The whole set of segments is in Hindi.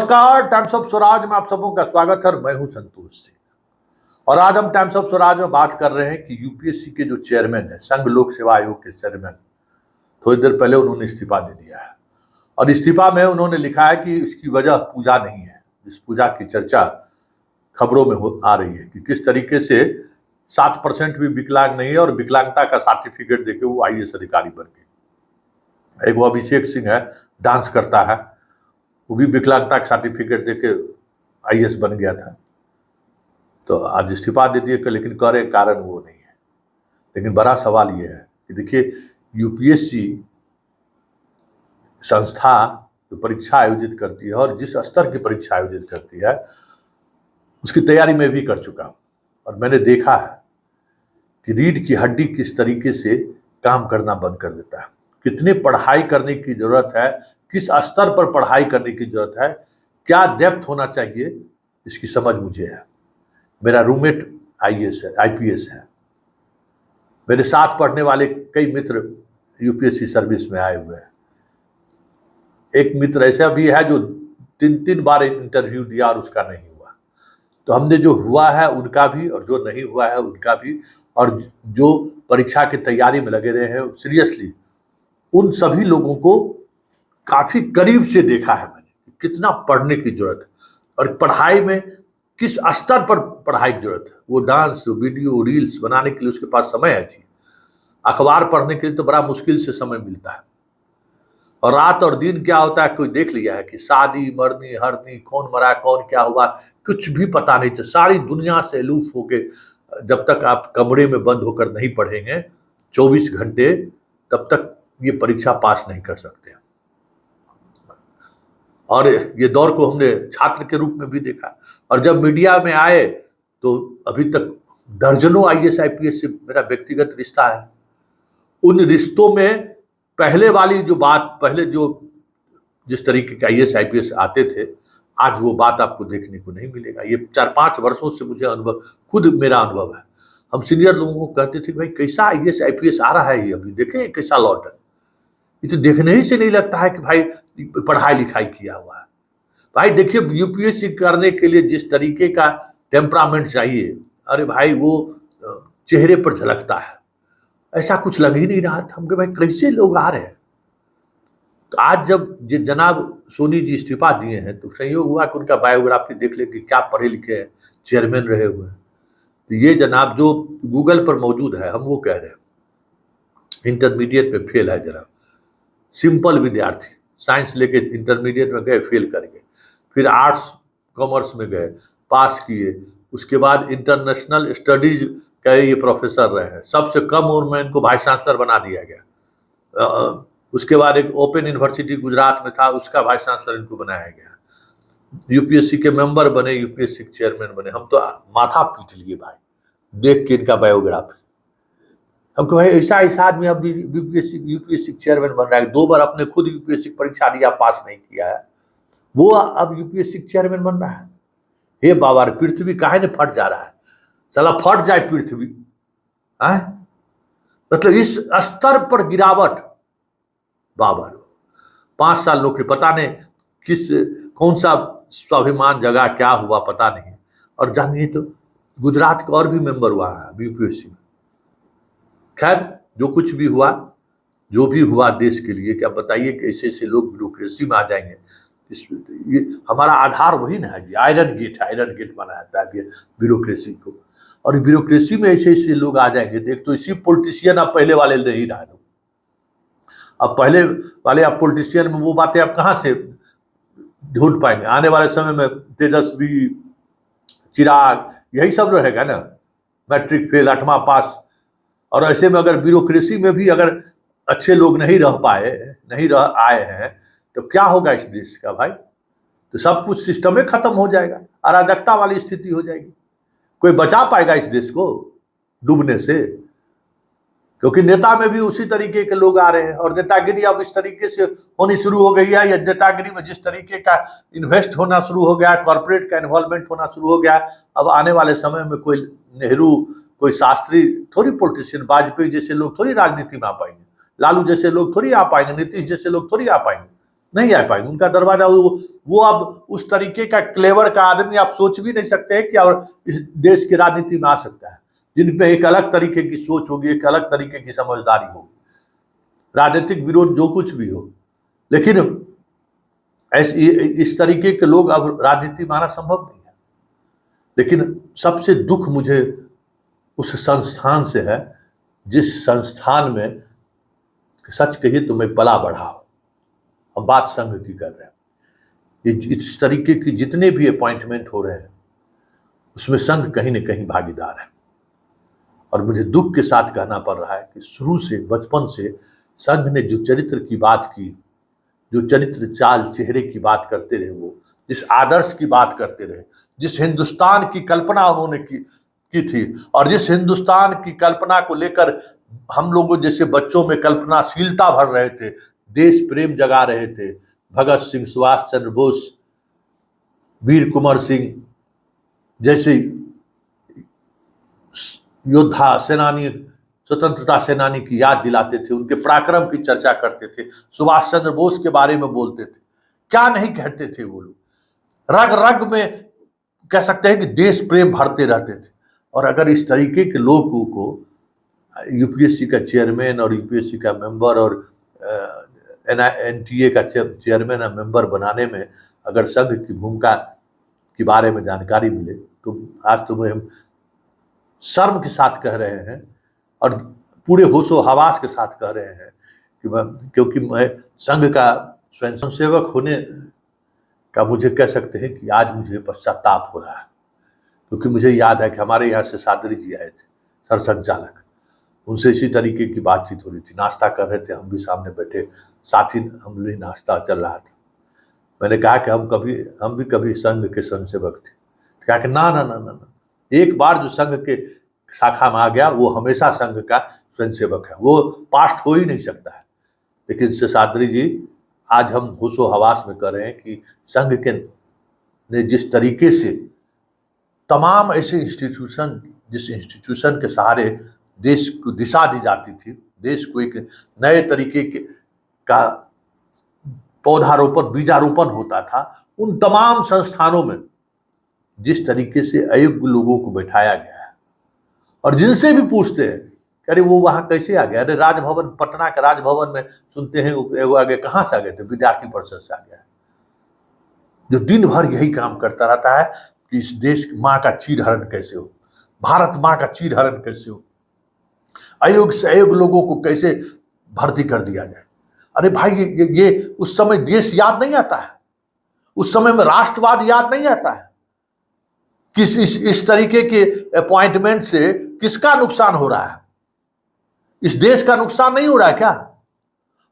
नमस्कार, टाइम्स ऑफ स्वराज में आप सबों का स्वागत है। मैं हूं संतोष सिंह और आज हम टाइम्स ऑफ स्वराज में बात कर रहे हैं कि यूपीएससी के जो चेयरमैन है, संघ लोक सेवा आयोग के चेयरमैन, थोड़ी देर पहले उन्होंने इस्तीफा दे दिया है। और इस्तीफा में उन्होंने लिखा है कि इसकी वजह पूजा नहीं है, जिस पूजा की चर्चा खबरों में आ रही है कि किस तरीके से 7% भी विकलांग नहीं है और विकलांगता का सर्टिफिकेट देके वो IAS अधिकारी बन गए। एक वो अभिषेक सिंह है, डांस करता है, वो भी विकलांगता का सर्टिफिकेट देके IAS बन गया था। तो आज इस्तीफा दे दिए, लेकिन कह रहे कारण वो नहीं है। लेकिन बड़ा सवाल ये है कि देखिए, यूपीएससी संस्था जो परीक्षा आयोजित करती है और जिस स्तर की परीक्षा आयोजित करती है उसकी तैयारी मैं भी कर चुका हूँ और मैंने देखा है कि रीढ़ की हड्डी किस तरीके से काम करना बंद कर देता है, कितनी पढ़ाई करने की जरूरत है, किस स्तर पर पढ़ाई करने की जरूरत है, क्या डेप्थ होना चाहिए, इसकी समझ मुझे है। मेरा रूममेट IPS है, मेरे साथ पढ़ने वाले कई मित्र यूपीएससी सर्विस में आए हुए हैं। एक मित्र ऐसा भी है जो 3 बार इंटरव्यू दिया और उसका नहीं हुआ। तो हमने जो हुआ है उनका भी और जो नहीं हुआ है उनका भी, और जो परीक्षा की तैयारी में लगे रहे हैं सीरियसली, उन सभी लोगों को काफी करीब से देखा है मैंने, कितना पढ़ने की जरूरत है और पढ़ाई में किस स्तर पर पढ़ाई की जरूरत है। वो डांस, वीडियो, रील्स बनाने के लिए उसके पास समय है जी, अखबार पढ़ने के लिए तो बड़ा मुश्किल से समय मिलता है। और रात और दिन क्या होता है कोई देख लिया है कि शादी, मरनी, हरनी, कौन मरा, कौन क्या हुआ, कुछ भी पता नहीं था। सारी दुनिया से अलूफ होके जब तक आप कमरे में बंद होकर नहीं पढ़ेंगे 24 घंटे, तब तक ये परीक्षा पास नहीं कर सकते। और ये दौर को हमने छात्र के रूप में भी देखा और जब मीडिया में आए तो अभी तक दर्जनों IAS IPS से मेरा व्यक्तिगत रिश्ता है। उन रिश्तों में पहले वाली जो बात, पहले जो जिस तरीके के IAS IPS आते थे, आज वो बात आपको देखने को नहीं मिलेगा। ये 4-5 वर्षों से मुझे अनुभव, खुद मेरा अनुभव है। हम सीनियर लोगों को कहते थे भाई कैसा IAS IPS आ रहा है, ये अभी देखें कैसा लौट है। ये तो देखने ही से नहीं लगता है कि भाई पढ़ाई लिखाई किया हुआ है। भाई देखिए, यूपीएससी करने के लिए जिस तरीके का टेम्परामेंट चाहिए, अरे भाई वो चेहरे पर झलकता है। ऐसा कुछ लग ही नहीं रहा था हमके, भाई कैसे लोग आ रहे हैं। तो आज जब जनाब सोनी जी इस्तीफा दिए हैं तो संयोग हुआ कि उनका बायोग्राफी देख ले कि क्या पढ़े लिखे हैं, चेयरमैन रहे हुए हैं। तो ये जनाब जो गूगल पर मौजूद है, हम वो कह रहे हैं इंटरमीडिएट में फेल है जनाब, सिंपल विद्यार्थी, साइंस लेके इंटरमीडिएट में गए, फेल कर गए, फिर आर्ट्स कॉमर्स में गए, पास किए, उसके बाद इंटरनेशनल स्टडीज का ये प्रोफेसर रहे हैं, सबसे कम उम्र में इनको वाइस चांसलर बना दिया गया। उसके बाद एक ओपन यूनिवर्सिटी गुजरात में था, उसका वाइस चांसलर इनको बनाया गया। यूपीएससी के मेंबर बने, यूपीएससी के चेयरमैन बने। हम तो माथा पीट लिए भाई देख के इनका बायोग्राफी। हमको भाई ऐसा आदमी अब यूपीएससी चेयरमैन बन रहा है, 2 बार अपने खुद यूपीएससी परीक्षा दिया, पास नहीं किया है, वो अब यूपीएससी चेयरमैन बन रहा है। हे बाबा, पृथ्वी काहे ने फट जा रहा है, चला फट जाए पृथ्वी है। मतलब इस स्तर पर गिरावट, बाबा 5 साल नौकरी, पता नहीं कौन सा स्वाभिमान जगह, क्या हुआ पता नहीं। और जानिए तो गुजरात का और भी मेंबर हुआ है यूपीएससी में। खैर, जो कुछ भी हुआ, जो भी हुआ देश के लिए, क्या बताइए कि ऐसे ऐसे लोग ब्यूरोक्रेसी में आ जाएंगे। ये हमारा आधार वही ना है, आयरन गेट माना जाता है ब्यूरोक्रेसी को। और ब्यूरोक्रेसी में ऐसे ऐसे लोग आ जाएंगे। देख तो इसी पॉलिटिशियन अब पहले वाले नहीं रहा। अब पहले वाले अब पॉलिटिशियन में वो बातें आप कहाँ से ढूंढ पाएंगे। आने वाले समय में तेजस्वी, चिराग, यही सब रहेगा ना, मैट्रिक फेल, 8वां पास। और ऐसे में अगर ब्यूरोक्रेसी में भी अगर अच्छे लोग नहीं रह आए हैं तो क्या होगा इस देश का भाई। तो सब कुछ सिस्टम में खत्म हो जाएगा, अराजकता वाली स्थिति हो जाएगी। कोई बचा पाएगा इस देश को डूबने से? क्योंकि नेता में भी उसी तरीके के लोग आ रहे हैं और नेतागिरी अब इस तरीके से होनी शुरू हो गई है। या नेतागिरी में जिस तरीके का इन्वेस्ट होना शुरू हो गया, कॉर्पोरेट का इन्वॉल्वमेंट होना शुरू हो गया, अब आने वाले समय में कोई नेहरू, कोई शास्त्री थोड़ी पॉलिटिशियन, वाजपेयी जैसे लोग थोड़ी राजनीति में आ पाएंगे, लालू जैसे लोग थोड़ी आ पाएंगे, नीतीश जैसे लोग थोड़ी आ पाएंगे। नहीं आ पाएंगे। उनका दरवाजा वो अब उस तरीके का क्लेवर का आदमी आप सोच भी नहीं सकते हैं कि और इस देश की राजनीति में आ सकता है, जिनपे एक अलग तरीके की सोच होगी, एक अलग तरीके की समझदारी होगी, राजनीतिक विरोध जो कुछ भी हो, लेकिन ऐसे इस तरीके के लोग अब राजनीति में आना संभव नहीं है। लेकिन सबसे दुख मुझे उस संस्थान से है जिस संस्थान में सच कहिए तो मैं पला बढ़ा हूं। हम बात संघ की कर रहे हैं। इस तरीके की जितने भी अपॉइंटमेंट हो रहे हैं उसमें संघ कहीं न कहीं भागीदार है। और मुझे दुख के साथ कहना पड़ रहा है कि शुरू से, बचपन से संघ ने जो चरित्र की बात की, जो चरित्र चाल चेहरे की बात करते रहे, वो जिस आदर्श की बात करते रहे, जिस हिंदुस्तान की कल्पना उन्होंने की थी, और जिस हिंदुस्तान की कल्पना को लेकर हम लोगों जैसे बच्चों में कल्पनाशीलता भर रहे थे, देश प्रेम जगा रहे थे, भगत सिंह, सुभाष चंद्र बोस, वीर कुंवर सिंह जैसे योद्धा, सेनानी, स्वतंत्रता सेनानी की याद दिलाते थे, उनके पराक्रम की चर्चा करते थे, सुभाष चंद्र बोस के बारे में बोलते थे। क्या नहीं कहते थे वो लोग, रग रग में कह सकते हैं कि देश प्रेम भरते रहते थे। और अगर इस तरीके के लोगों को यूपीएससी का चेयरमैन और यूपीएससी का मेंबर और एनटीए का चेयरमैन और मेंबर बनाने में अगर संघ की भूमिका के बारे में जानकारी मिले तो आज तुम्हें हम शर्म के साथ कह रहे हैं और पूरे होशो हवास के साथ कह रहे हैं कि क्योंकि मैं संघ का स्वयंसेवक होने का मुझे कह सकते हैं कि आज मुझे पश्चाताप हो रहा है। क्योंकि मुझे याद है कि हमारे यहाँ से सादरी जी आए थे, सरसंचालक, उनसे इसी तरीके की बातचीत हो रही थी, नाश्ता कर रहे थे, हम भी सामने बैठे, साथ ही हम भी नाश्ता चल रहा था। मैंने कहा कि हम भी कभी संघ के स्वयंसेवक थे। कहा कि ना ना ना ना ना, एक बार जो संघ के शाखा में आ गया वो हमेशा संघ का स्वयंसेवक है, वो पास्ट हो ही नहीं सकता है। लेकिन शेषाद्री जी, आज हम होशो हवास में कर रहे हैं कि संघ के ने जिस तरीके से तमाम ऐसे इंस्टीट्यूशन, जिस इंस्टीट्यूशन के सहारे देश को दिशा दी जाती थी, देश को एक नए तरीके का पौधारोपण, बीजारोपण होता था, उन तमाम संस्थानों में जिस तरीके से अयोग्य लोगों को बैठाया गया है, और जिनसे भी पूछते हैं अरे वो वहां कैसे आ गया, अरे राजभवन, पटना के राजभवन में सुनते हैं वो आगे कहां से आ गए थे, विद्यार्थी परिषद से आ गया, जो दिन भर यही काम करता रहता है कि इस देश माँ का चीरहरण कैसे हो, भारत माँ का चीरहरण कैसे हो, अयोग्य से अयोग्य लोगों को कैसे भर्ती कर दिया जाए। अरे भाई ये उस समय देश याद नहीं आता है, उस समय में राष्ट्रवाद याद नहीं आता है। किस इस तरीके के अपॉइंटमेंट से किसका नुकसान हो रहा है? इस देश का नुकसान नहीं हो रहा है क्या?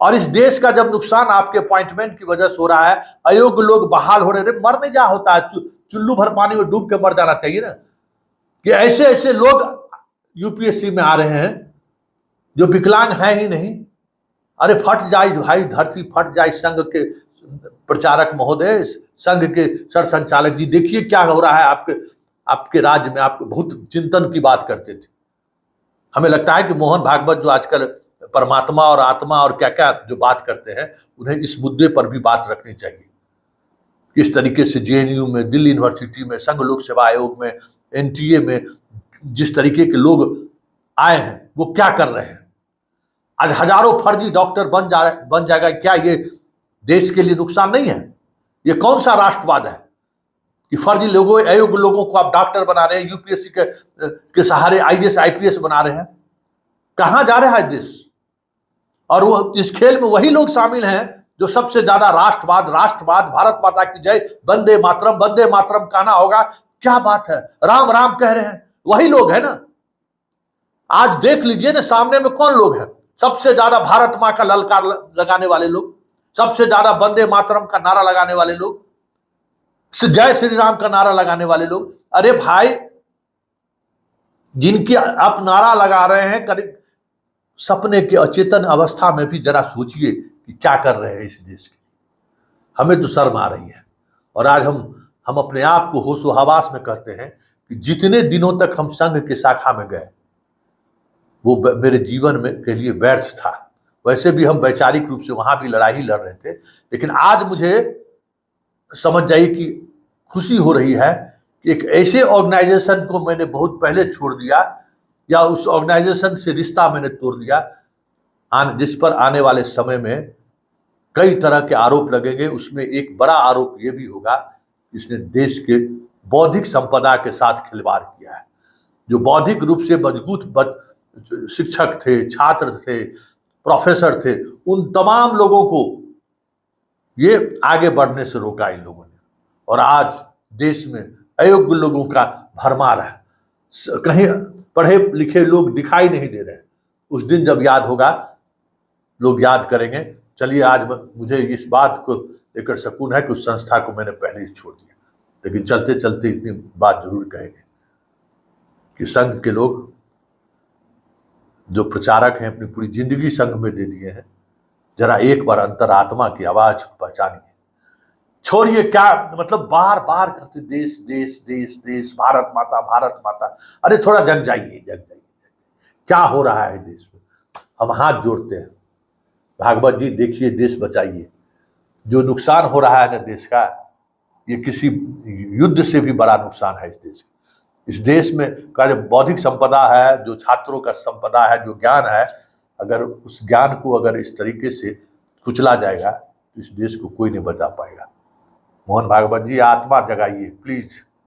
और इस देश का जब नुकसान आपके अपॉइंटमेंट की वजह से हो रहा है, अयोग्य लोग बहाल हो रहे हैं, मर नहीं जा होता है, चुल्लू भर पानी में डूब के मर जाना चाहिए ना। कि ऐसे ऐसे लोग यूपीएससी में आ रहे हैं जो विकलांग है ही नहीं। अरे फट जाए भाई, धरती फट जाए। संघ के प्रचारक महोदय, संघ के सरसंचालक जी, देखिए क्या हो रहा है आपके राज्य में। आप बहुत चिंतन की बात करते थे, हमें लगता है कि मोहन भागवत जो आजकल परमात्मा और आत्मा और क्या क्या जो बात करते हैं, उन्हें इस मुद्दे पर भी बात रखनी चाहिए। किस तरीके से जेएनयू में, दिल्ली यूनिवर्सिटी में, संघ लोक सेवा आयोग में, एनटीए में जिस तरीके के लोग आए हैं वो क्या कर रहे हैं। आज हजारों फर्जी डॉक्टर बन जाएगा, क्या ये देश के लिए नुकसान नहीं है? ये कौन सा राष्ट्रवाद है कि फर्जी लोगों, अयोग्य लोगों को आप डॉक्टर बना रहे हैं, यूपीएससी के सहारे आईएएस आईपीएस बना रहे हैं? कहां जा रहा है देश? और वो इस खेल में वही लोग शामिल हैं जो सबसे ज्यादा राष्ट्रवाद, भारत माता की जय, वंदे मातरम कहना होगा। क्या बात है, राम राम कह रहे हैं, वही लोग है ना। आज देख लीजिए ना, सामने में कौन लोग हैं? सबसे ज्यादा भारत माँ का ललकार लगाने वाले लोग, सबसे ज्यादा वंदे मातरम का नारा लगाने वाले लोग, जय श्री राम का नारा लगाने वाले लोग। अरे भाई, जिनकी आप नारा लगा रहे हैं, करीब सपने के अचेतन अवस्था में भी जरा सोचिए कि क्या कर रहे हैं इस देश के। हमें तो शर्म आ रही है। और आज हम अपने आप को होशो हवास में कहते हैं कि जितने दिनों तक हम संघ के शाखा में गए वो मेरे जीवन में के लिए व्यर्थ था। वैसे भी हम वैचारिक रूप से वहां भी लड़ाई ही लड़ रहे थे, लेकिन आज मुझे समझ जाइए कि खुशी हो रही है कि एक ऐसे ऑर्गेनाइजेशन को मैंने बहुत पहले छोड़ दिया, या उस ऑर्गेनाइजेशन से रिश्ता मैंने तोड़ दिया, जिस पर आने वाले समय में कई तरह के आरोप लगेंगे। उसमें एक बड़ा आरोप ये भी होगा, इसने देश के बौद्धिक संपदा के साथ खिलवाड़ किया है। जो बौद्धिक रूप से मजबूत शिक्षक थे, छात्र थे, प्रोफेसर थे, उन तमाम लोगों को ये आगे बढ़ने से रोका इन लोगों ने, और आज देश में अयोग्य लोगों का भरमार है। कहीं पढ़े लिखे लोग दिखाई नहीं दे रहे। उस दिन जब याद होगा, लोग याद करेंगे। चलिए, आज मुझे इस बात को लेकर सुकून है कि उस संस्था को मैंने पहले ही छोड़ दिया, लेकिन चलते चलते इतनी बात जरूर कहेंगे कि संघ के लोग जो प्रचारक हैं, अपनी पूरी जिंदगी संघ में दे दिए हैं। जरा एक बार अंतरात्मा की आवाज को पहचानिए। छोड़िए क्या मतलब बार बार करते देश देश देश देश, भारत माता भारत माता। अरे थोड़ा जग जाइए, जग जाइए, क्या हो रहा है देश में। हम हाथ जोड़ते हैं, भागवत जी देखिए, देश बचाइए। जो नुकसान हो रहा है ना देश का, ये किसी युद्ध से भी बड़ा नुकसान है इस देश का। इस देश में का जो बौद्धिक संपदा है, जो छात्रों का संपदा है, जो ज्ञान है, अगर उस ज्ञान को अगर इस तरीके से कुचला जाएगा तो इस देश को कोई नहीं बचा पाएगा। मोहन भागवत जी, आत्मा जगाइए प्लीज।